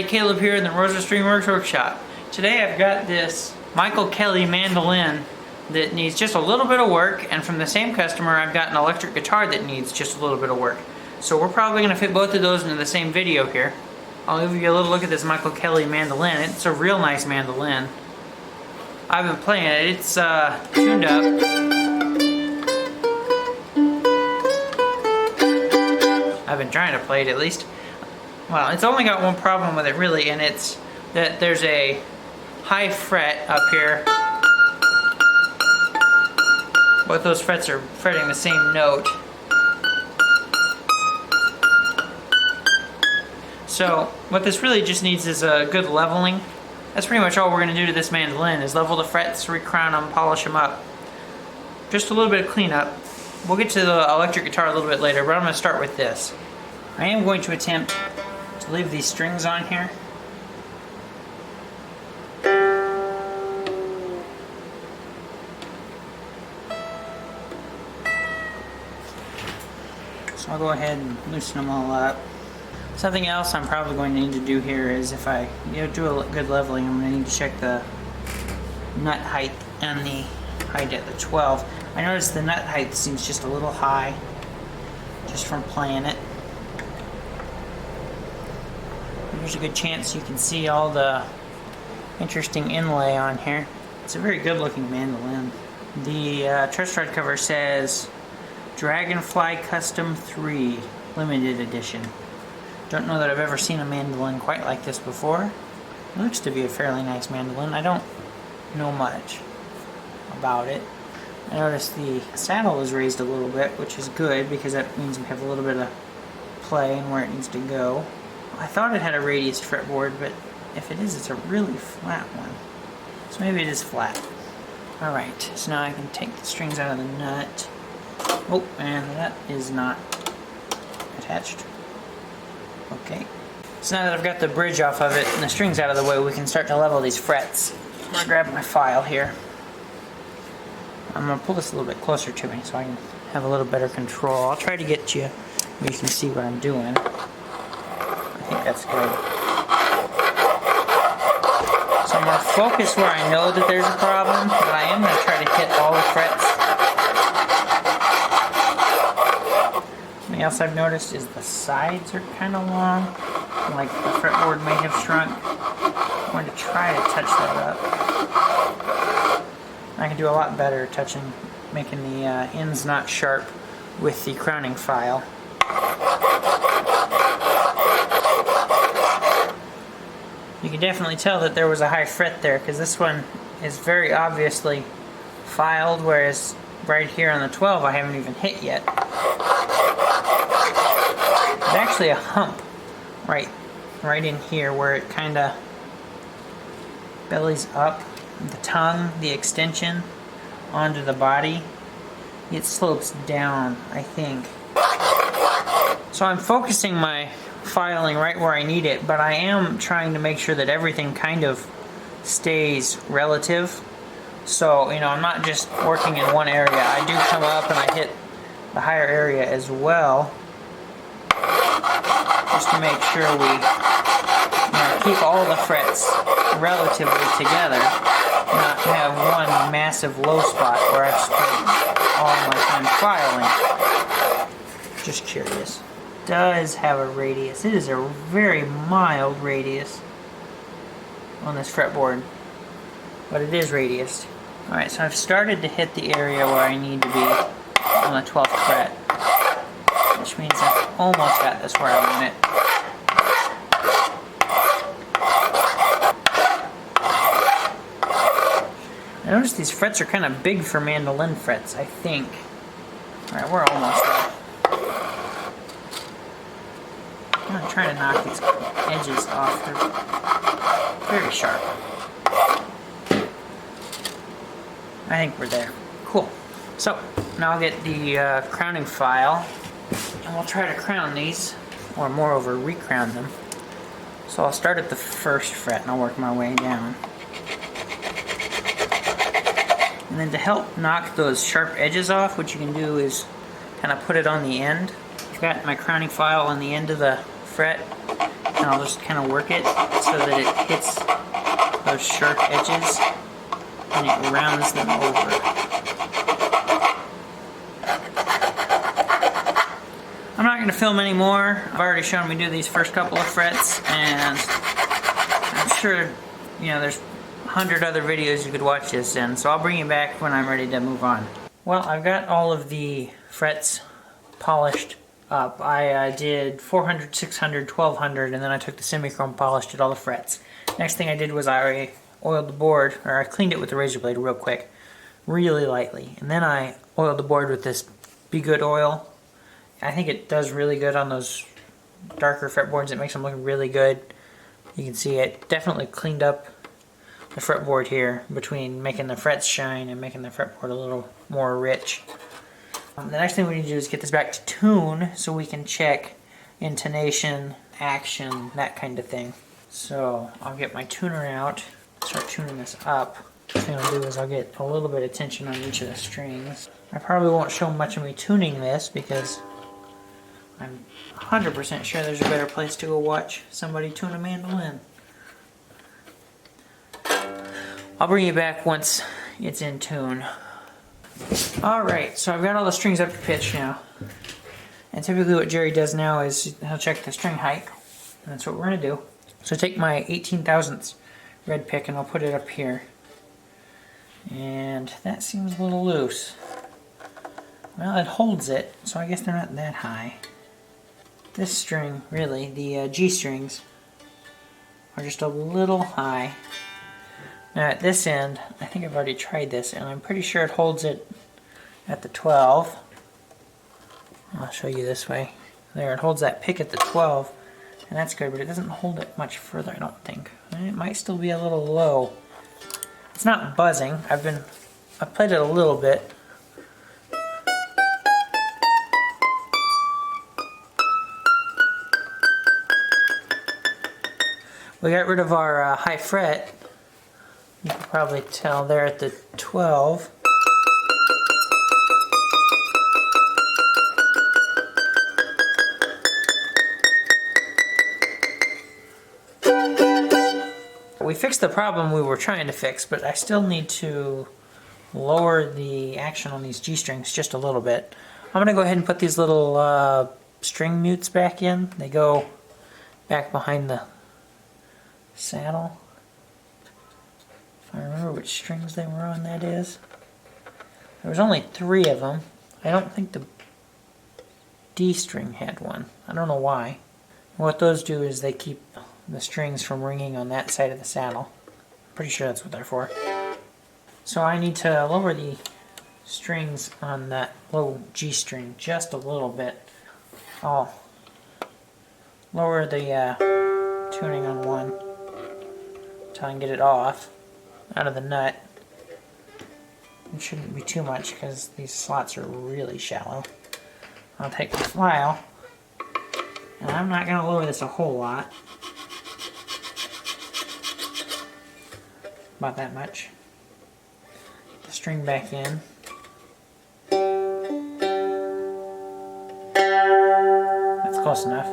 everybody, Caleb here in the Rosa Stringworks Workshop. Today I've got this Michael Kelly Mandolin that needs just a little bit of work, and from the same customer I've got an electric guitar that needs just a little bit of work. So we're probably going to fit both of those into the same video here. I'll give you a little look at this Michael Kelly Mandolin. It's a real nice mandolin. I've been playing it. It's tuned up. I've been trying to play it at least. Well, it's only got one problem with it really, and it's that there's a high fret up here. Both those frets are fretting the same note. So what this really just needs is a good leveling. That's pretty much all we're going to do to this mandolin, is level the frets, recrown them, polish them up. Just a little bit of cleanup. We'll get to the electric guitar a little bit later, but I'm going to start with this. I am going to attempt to leave these strings on here. So I'll go ahead and loosen them all up. Something else I'm probably going to need to do here is, if I do a good leveling, I'm going to need to check the nut height and the height at the 12. I noticed the nut height seems just a little high, just from playing it. There's a good chance you can see all the interesting inlay on here. It's a very good looking mandolin. The truss rod cover says Dragonfly Custom 3 Limited Edition. Don't know that I've ever seen a mandolin quite like this before. It looks to be a fairly nice mandolin. I don't know much about it. I noticed the saddle is raised a little bit, which is good because that means we have a little bit of play in where it needs to go. I thought it had a radiused fretboard, but if it is, it's a really flat one. So maybe it is flat. Alright, so now I can take the strings out of the nut. Oh, and the nut is not attached. Okay. So now that I've got the bridge off of it and the strings out of the way, we can start to level these frets. I'm going to grab my file here. I'm going to pull this a little bit closer to me so I can have a little better control. I'll try to get you where you can see what I'm doing. I think that's good. So I'm going to focus where I know that there's a problem, but I am going to try to hit all the frets. Something else I've noticed is the sides are kind of long, like the fretboard may have shrunk. I'm going to try to touch that up. I can do a lot better touching, making the ends not sharp with the crowning file. You can definitely tell that there was a high fret there, because this one is very obviously filed, whereas right here on the 12 I haven't even hit yet. There's actually a hump right in here where it kind of bellies up. The tongue, the extension onto the body, it slopes down, I think. So I'm focusing my filing right where I need it, but I am trying to make sure that everything kind of stays relative. So, I'm not just working in one area. I do come up and I hit the higher area as well, just to make sure we keep all the frets relatively together, not have one massive low spot where I've spent all my time filing. Just curious. Does have a radius. It is a very mild radius on this fretboard, but it is radiused. Alright, so I've started to hit the area where I need to be on the 12th fret, which means I've almost got this where I want it. I notice these frets are kind of big for mandolin frets, I think. Alright, we're almost there. I'm going to try to knock these edges off. They're very sharp. I think we're there. Cool. So, now I'll get the crowning file, and we'll try to crown these, or moreover, recrown them. So I'll start at the first fret, and I'll work my way down. And then to help knock those sharp edges off, what you can do is kind of put it on the end. I've got my crowning file on the end of the fret, and I'll just kind of work it so that it hits those sharp edges and it rounds them over. I'm not going to film anymore. I've already shown me do these first couple of frets, and I'm sure, you know, there's 100 other videos you could watch this in, so I'll bring you back when I'm ready to move on. Well, I've got all of the frets polished up. I did 400, 600, 1200, and then I took the semi-chrome polish, did all the frets. Next thing I did was I oiled the board, or I cleaned it with the razor blade real quick, really lightly, and then I oiled the board with this Be Good oil. I think it does really good on those darker fretboards. It makes them look really good. You can see it definitely cleaned up the fretboard here between making the frets shine and making the fretboard a little more rich. The next thing we need to do is get this back to tune so we can check intonation, action, that kind of thing. So I'll get my tuner out, start tuning this up. The thing I'll do is I'll get a little bit of tension on each of the strings. I probably won't show much of me tuning this because I'm 100% sure there's a better place to go watch somebody tune a mandolin. I'll bring you back once it's in tune. Alright, so I've got all the strings up to pitch now. And typically what Jerry does now is he'll check the string height. And that's what we're going to do. So take my 18 thousandths red pick and I'll put it up here. And that seems a little loose. Well, it holds it, so I guess they're not that high. This string, really, the G strings, are just a little high. Now at this end, I think I've already tried this, and I'm pretty sure it holds it at the 12. I'll show you this way. There, it holds that pick at the 12, and that's good, but it doesn't hold it much further, I don't think. It might still be a little low. It's not buzzing. I've played it a little bit. We got rid of our high fret. You can probably tell there at the 12. We fixed the problem we were trying to fix, but I still need to lower the action on these G strings just a little bit. I'm going to go ahead and put these little string mutes back in. They go back behind the saddle. If I remember which strings they were on, that is. There was only 3 of them. I don't think the D string had one. I don't know why. What those do is they keep the strings from ringing on that side of the saddle. Pretty sure that's what they're for. So I need to lower the strings on that low G string just a little bit. I'll lower the tuning on one until I can get it off out of the nut. It shouldn't be too much because these slots are really shallow. I'll take my file, and I'm not going to lower this a whole lot. About that much. Get the string back in. That's close enough.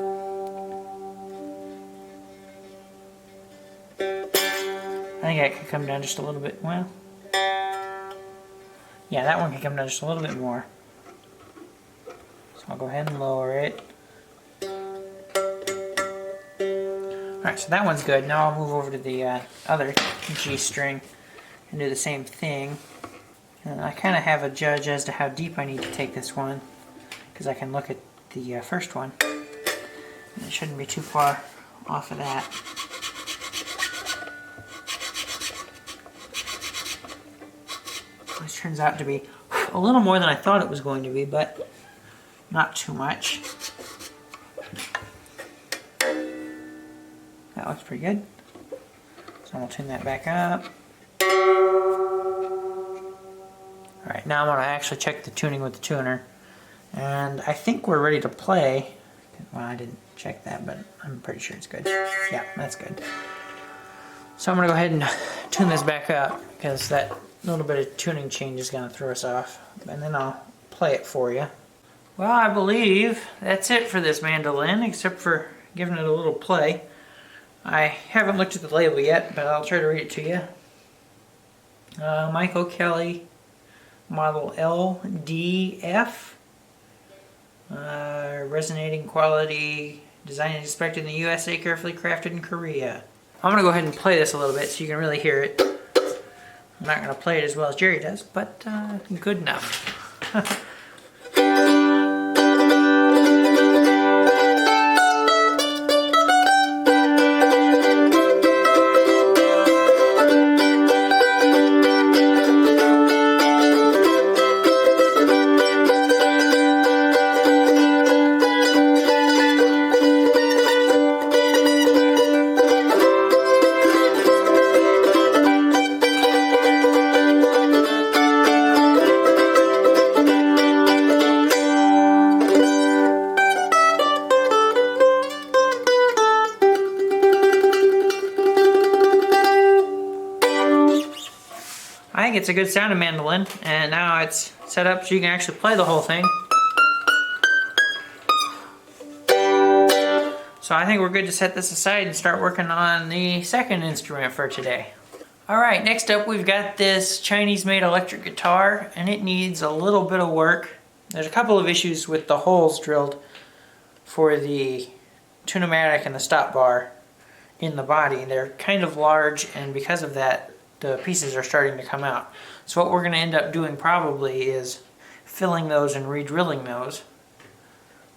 I think I could come down just a little bit. Well, yeah, that one can come down just a little bit more. So I'll go ahead and lower it. Alright, so that one's good. Now I'll move over to the other G string and do the same thing. And I kind of have a judge as to how deep I need to take this one, because I can look at the first one. And it shouldn't be too far off of that. This turns out to be a little more than I thought it was going to be, but not too much. That looks pretty good. So I'll tune that back up. Alright, now I'm going to actually check the tuning with the tuner. And I think we're ready to play. Well, I didn't check that, but I'm pretty sure it's good. Yeah, that's good. So I'm going to go ahead and tune this back up, because that little bit of tuning change is going to throw us off. And then I'll play it for you. Well, I believe that's it for this mandolin, except for giving it a little play. I haven't looked at the label yet, but I'll try to read it to you. Michael Kelly Model LDF. Resonating quality, designed and inspected in the USA, carefully crafted in Korea. I'm going to go ahead and play this a little bit so you can really hear it. I'm not going to play it as well as Jerry does, but good enough. I think it's a good sounding mandolin, and now it's set up so you can actually play the whole thing. So I think we're good to set this aside and start working on the second instrument for today. Alright, next up we've got this Chinese-made electric guitar, and it needs a little bit of work. There's a couple of issues with the holes drilled for the tune-o-matic and the stop bar in the body. They're kind of large, and because of that, the pieces are starting to come out. So what we're going to end up doing probably is filling those and re-drilling those.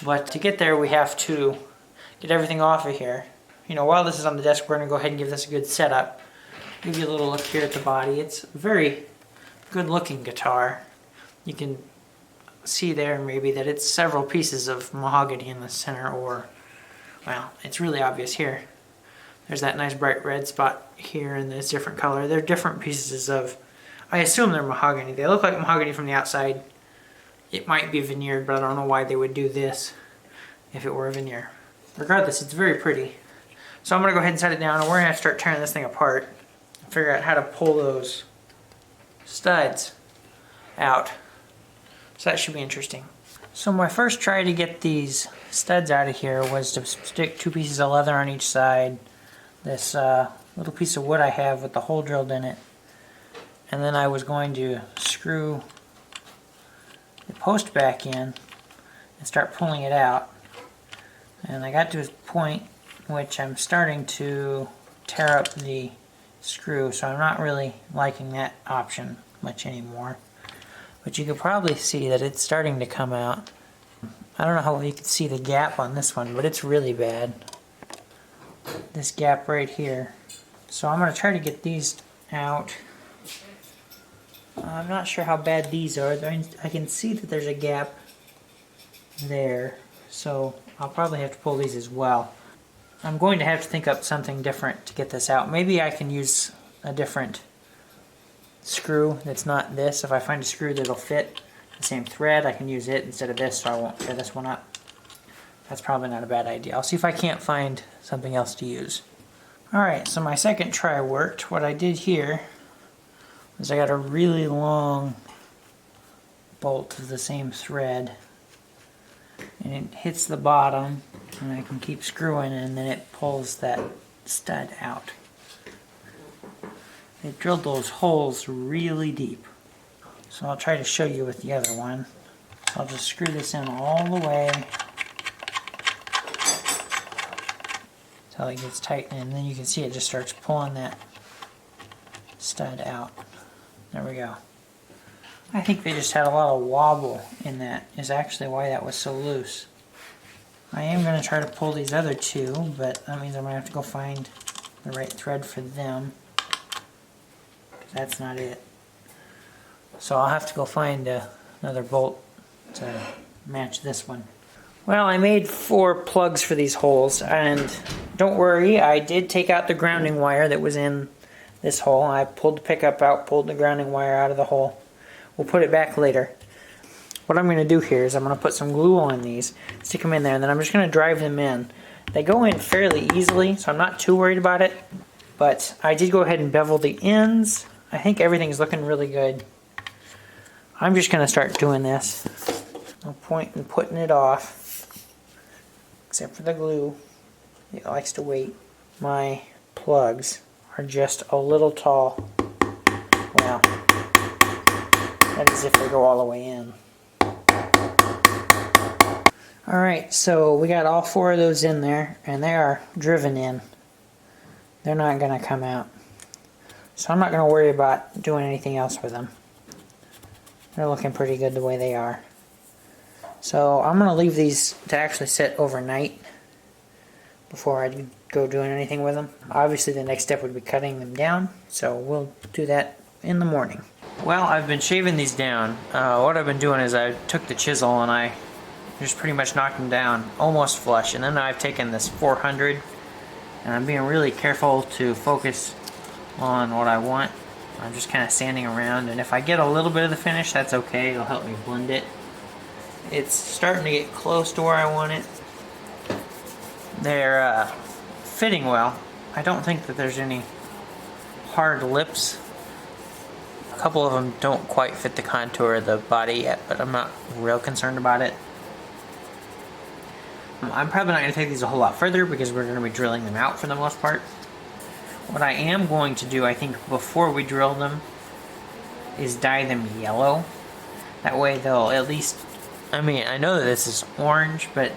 But to get there we have to get everything off of here. You know, while this is on the desk, we're going to go ahead and give this a good setup. Give you a little look here at the body. It's a very good looking guitar. You can see there maybe that it's several pieces of mahogany in the center, or, well, it's really obvious here. There's that nice bright red spot here in this different color. They're different pieces of, I assume they're mahogany. They look like mahogany from the outside. It might be veneered, but I don't know why they would do this if it were a veneer. Regardless, it's very pretty. So I'm going to go ahead and set it down, and we're going to have to start tearing this thing apart and figure out how to pull those studs out. So that should be interesting. So my first try to get these studs out of here was to stick 2 pieces of leather on each side, this little piece of wood I have with the hole drilled in it, and then I was going to screw the post back in and start pulling it out. And I got to a point in which I'm starting to tear up the screw, so I'm not really liking that option much anymore. But you can probably see that it's starting to come out. I don't know how well you can see the gap on this one, but it's really bad. This gap right here. So I'm going to try to get these out. I'm not sure how bad these are. I can see that there's a gap there, so I'll probably have to pull these as well. I'm going to have to think up something different to get this out. Maybe I can use a different screw that's not this. If I find a screw that'll fit the same thread, I can use it instead of this, so I won't tear this one up. That's probably not a bad idea. I'll see if I can't find something else to use. Alright, so my second try worked. What I did here is I got a really long bolt of the same thread, and it hits the bottom, and I can keep screwing, and then it pulls that stud out. It drilled those holes really deep. So I'll try to show you with the other one. I'll just screw this in all the way until it gets tight, and then you can see it just starts pulling that stud out. There we go. I think they just had a lot of wobble in that, is actually why that was so loose. I am going to try to pull these other two, but that means I'm going to have to go find the right thread for them. That's not it. So I'll have to go find another bolt to match this one. Well, I made 4 plugs for these holes, and don't worry, I did take out the grounding wire that was in this hole. I pulled the pickup out, pulled the grounding wire out of the hole. We'll put it back later. What I'm going to do here is I'm going to put some glue on these, stick them in there, and then I'm just going to drive them in. They go in fairly easily, so I'm not too worried about it, but I did go ahead and bevel the ends. I think everything's looking really good. I'm just going to start doing this. No point in putting it off, except for the glue. It likes to wait. my plugs are just a little tall. Well, that is if they go all the way in. Alright, so we got all 4 of those in there, and they are driven in. They're not going to come out. So I'm not going to worry about doing anything else with them. They're looking pretty good the way they are. So I'm going to leave these to actually sit overnight before I go doing anything with them. Obviously the next step would be cutting them down, so we'll do that in the morning. Well, I've been shaving these down. What I've been doing is I took the chisel and I just pretty much knocked them down almost flush, and then I've taken this 400 and I'm being really careful to focus on what I want. I'm just kind of sanding around, and if I get a little bit of the finish, that's okay. It'll help me blend it. It's starting to get close to where I want it. They're fitting well. I don't think that there's any hard lips. A couple of them don't quite fit the contour of the body yet, but I'm not real concerned about it. I'm probably not going to take these a whole lot further because we're going to be drilling them out for the most part. What I am going to do, I think, before we drill them is dye them yellow. That way they'll at least, I mean, I know that this is orange, but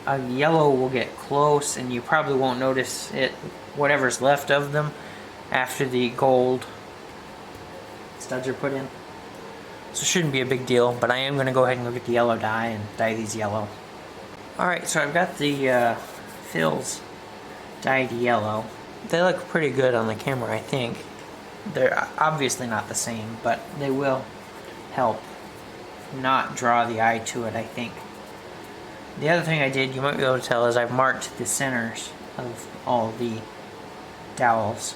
a yellow will get close and you probably won't notice it, whatever's left of them, after the gold studs are put in. So it shouldn't be a big deal, but I am going to go ahead and go get the yellow dye and dye these yellow. Alright, so I've got the fills dyed yellow. They look pretty good on the camera, I think. They're obviously not the same, but they will help not draw the eye to it, I think. The other thing I did, you might be able to tell, is I've marked the centers of all the dowels.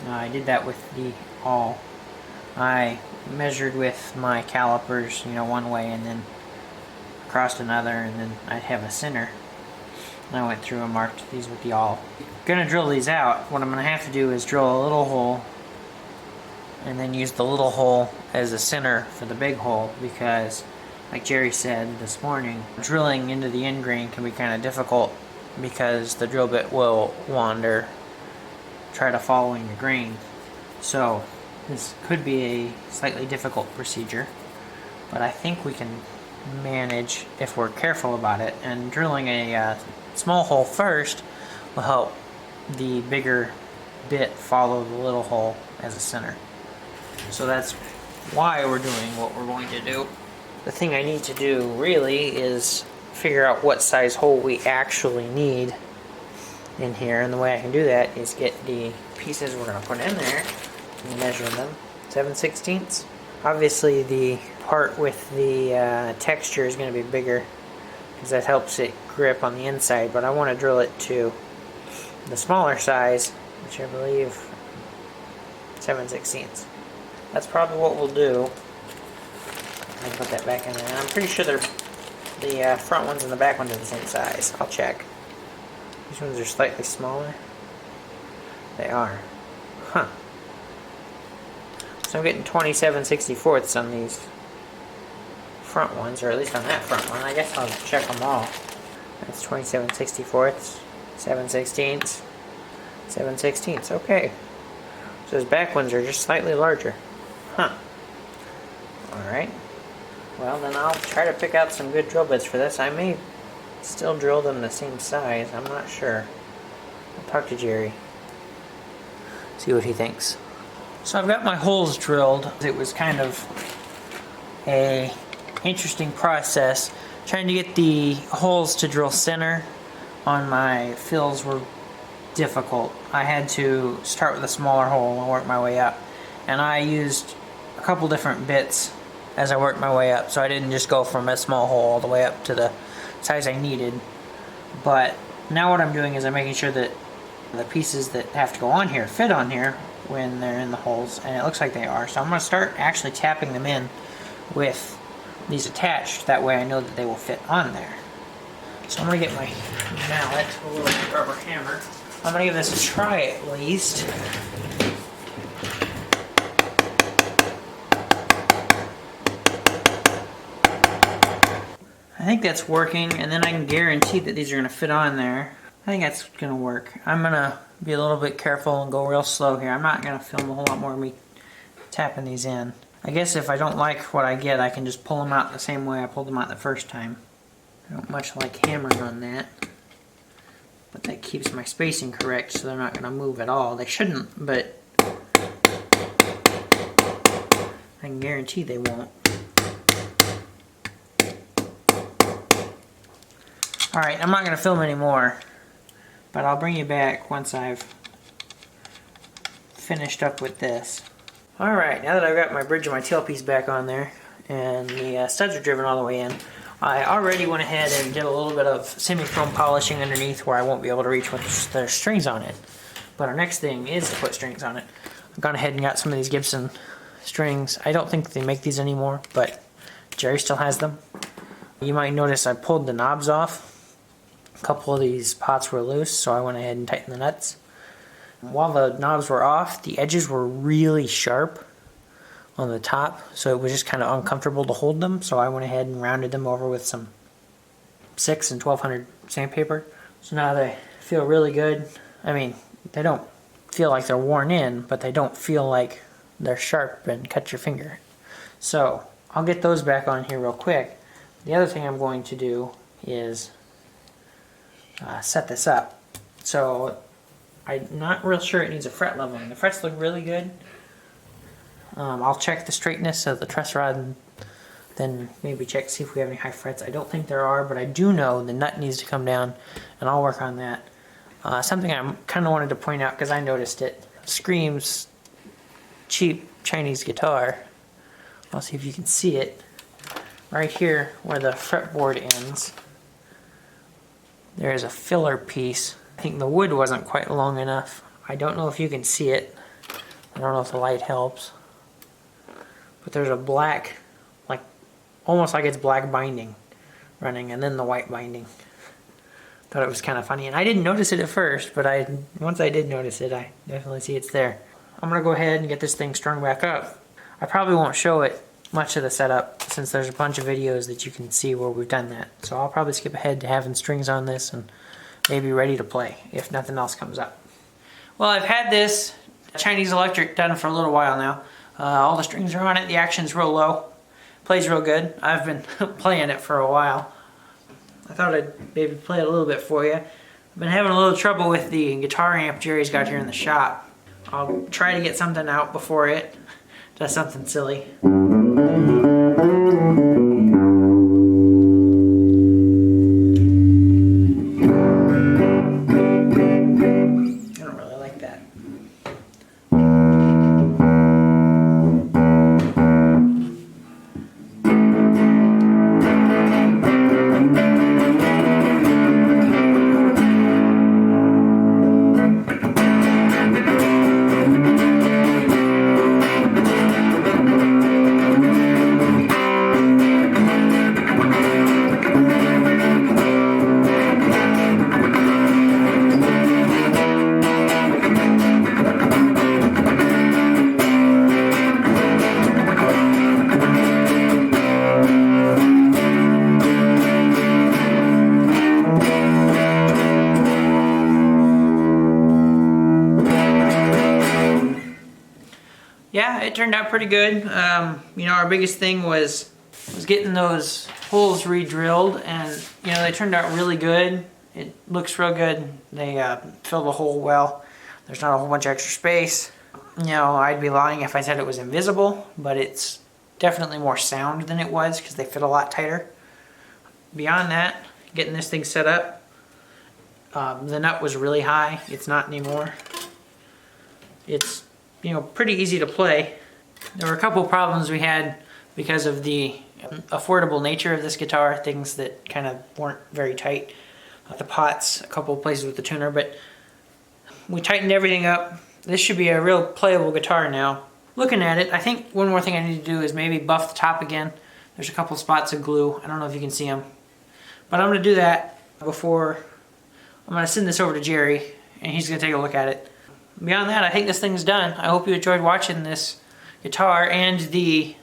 I did that with the awl. I measured with my calipers, one way and then across another, and then I'd have a center. And I went through and marked these with the awl. Gonna drill these out. What I'm gonna have to do is drill a little hole and then use the little hole as a center for the big hole, because like Jerry said this morning, drilling into the end grain can be kind of difficult because the drill bit will wander, try to following the grain. So this could be a slightly difficult procedure, but I think we can manage if we're careful about it, and drilling a small hole first will help the bigger bit follow the little hole as a center. So that's why we're doing what we're going to do. The thing I need to do really is figure out what size hole we actually need in here, and the way I can do that is get the pieces we're going to put in there and measure them 7/16. Obviously the part with the texture is going to be bigger because that helps it grip on the inside, but I want to drill it to the smaller size, which I believe 7/16. That's probably what we'll do. I'll put that back in there. And I'm pretty sure the front ones and the back ones are the same size. I'll check. These ones are slightly smaller. They are. Huh. So I'm getting 27/64 on these front ones, or at least on that front one. I guess I'll check them all. That's 27/64, 7/16, 7/16. Okay. So those back ones are just slightly larger. Huh. Alright. Well, then I'll try to pick out some good drill bits for this. I may still drill them the same size. I'm not sure. I'll talk to Jerry. See what he thinks. So I've got my holes drilled. It was kind of a interesting process. Trying to get the holes to drill center on my fills were difficult. I had to start with a smaller hole and work my way up. And I used a couple different bits as I worked my way up, so I didn't just go from a small hole all the way up to the size I needed. But now what I'm doing is I'm making sure that the pieces that have to go on here fit on here when they're in the holes, and it looks like they are. So I'm going to start actually tapping them in with these attached. That way I know that they will fit on there. So I'm going to get my mallet, a little rubber hammer. I'm going to give this a try at least. I think that's working, and then I can guarantee that these are going to fit on there. I think that's gonna work. I'm gonna be a little bit careful and go real slow here. I'm not gonna film a whole lot more of me tapping these in. I guess if I don't like what I get, I can just pull them out the same way I pulled them out the first time. I don't much like hammering on that, but that keeps my spacing correct, so they're not gonna move at all. They shouldn't, but I can guarantee they won't. Alright, I'm not gonna film anymore, but I'll bring you back once I've finished up with this. Alright, now that I've got my bridge and my tailpiece back on there, and the studs are driven all the way in, I already went ahead and did a little bit of semi-chrome polishing underneath where I won't be able to reach with the strings on it. But our next thing is to put strings on it. I've gone ahead and got some of these Gibson strings. I don't think they make these anymore, but Jerry still has them. You might notice I pulled the knobs off. A couple of these pots were loose, so I went ahead and tightened the nuts. While the knobs were off, the edges were really sharp on the top, so it was just kind of uncomfortable to hold them, so I went ahead and rounded them over with some 6 and 1200 sandpaper. So now they feel really good. I mean, they don't feel like they're worn in, but they don't feel like they're sharp and cut your finger. So I'll get those back on here real quick. The other thing I'm going to do is set this up. So I'm not real sure it needs a fret leveling. The frets look really good. I'll check the straightness of the truss rod and then maybe check to see if we have any high frets. I don't think there are, but I do know the nut needs to come down, and I'll work on that. Something I kind of wanted to point out because I noticed it. Screams cheap Chinese guitar. I'll see if you can see it. Right here where the fretboard ends, there is a filler piece. I think the wood wasn't quite long enough. I don't know if you can see it. I don't know if the light helps. But there's a black, like, almost like it's black binding running, and then the white binding. Thought it was kind of funny, and I didn't notice it at first, but once I did notice it, I definitely see it's there. I'm gonna go ahead and get this thing strung back up. I probably won't show it much of the setup since there's a bunch of videos that you can see where we've done that. So I'll probably skip ahead to having strings on this and maybe ready to play if nothing else comes up. Well, I've had this Chinese electric done for a little while now. All the strings are on it, the action's real low. Plays real good. I've been playing it for a while. I thought I'd maybe play it a little bit for you. I've been having a little trouble with the guitar amp Jerry's got here in the shop. I'll try to get something out before it does something silly. Yeah, it turned out pretty good. You know, our biggest thing was getting those holes re-drilled, and you know, they turned out really good. It looks real good. They fill the hole well. There's not a whole bunch of extra space. You know, I'd be lying if I said it was invisible, but it's definitely more sound than it was because they fit a lot tighter. Beyond that, getting this thing set up, the nut was really high. It's not anymore. It's, you know, pretty easy to play. There were a couple problems we had because of the affordable nature of this guitar, things that kind of weren't very tight. The pots, a couple of places with the tuner, but we tightened everything up. This should be a real playable guitar now. Looking at it, I think one more thing I need to do is maybe buff the top again. There's a couple spots of glue. I don't know if you can see them. But I'm going to do that before I'm going to send this over to Jerry, and he's going to take a look at it. Beyond that, I think this thing's done. I hope you enjoyed watching this guitar and the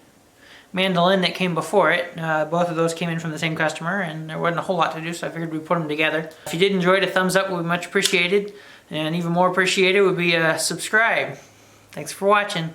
mandolin that came before it. Both of those came in from the same customer, and there wasn't a whole lot to do, so I figured we'd put them together. If you did enjoy it, a thumbs up would be much appreciated, and even more appreciated would be a subscribe. Thanks for watching.